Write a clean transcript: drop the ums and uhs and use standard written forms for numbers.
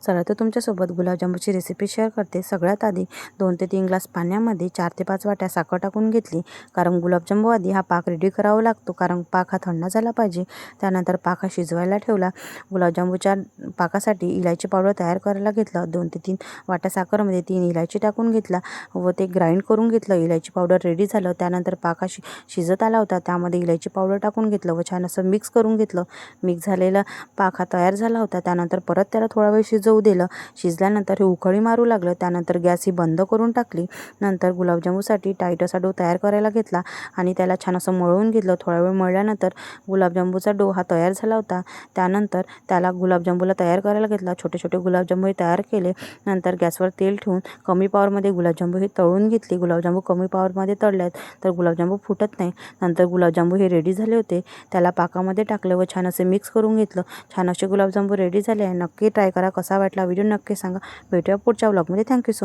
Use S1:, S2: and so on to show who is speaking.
S1: चला तर तुमच्यासोबत गुलाबजामुनची रेसिपी शेअर करते। सगळ्यात आधी 2 ते 3 ग्लास पाण्यामध्ये 4 ते 5 वाट्या साखर टाकून घेतली, कारण गुलाबजामू आधी हा पाक रेडी करावा लागतो, कारण पाक हा थंड झाला पाहिजे। त्यानंतर पाक हा शिजवायला ठेवला। गुलाबजामुनच्या पाकासाठी इलायची पावडर तयार करायला घेतलं। 2 ते 3 वाट्या साखरमध्ये 3 इलायची टाकून घेतला व ते ग्राइंड करून घेतलं। इलायची पावडर रेडी झालं। त्यानंतर पाक शिजत आला होता, त्यामध्ये इलायची पावडर टाकून घेतलं व छान असं मिक्स करून घेतलं। मिक्स झालेला पाक हा तयार झाला होता। त्यानंतर परत त्याला थोडा वेळ शिजवू दिलं। शिजल्यानंतर हे उकळी मारू लागलं। त्यानंतर गॅस ही बंद करून टाकली। नंतर गुलाबजामुनसाठी टाईट असा डो तयार करायला घेतला आणि त्याला छान असं मळून घेतलं। थोडा वेळ मळल्यानंतर गुलाबजामुनचा डो हा तयार झाला होता। त्यानंतर त्याला गुलाबजामुनला तयार करायला घेतला। छोटे छोटे गुलाबजामुन हे तयार केले। नंतर गॅसवर तेल ठेवून कमी पॉवरमध्ये गुलाबजामुन हे तळून घेतली। गुलाबजामुन कमी पॉवरमध्ये तळलेत तर गुलाबजामुन फुटत नाही। नंतर गुलाबजामुन हे रेडी झाले होते, त्याला पाकामध्ये टाकले व छान असे मिक्स करून घेतलं। छान असे गुलाबजामुन रेडी झाले आहे। नक्की ट्राय करा। कसा वाटला व्हिडिओ नक्की सांगा। भेटूया पुढच्या व्लॉगमध्ये। Thank you so much.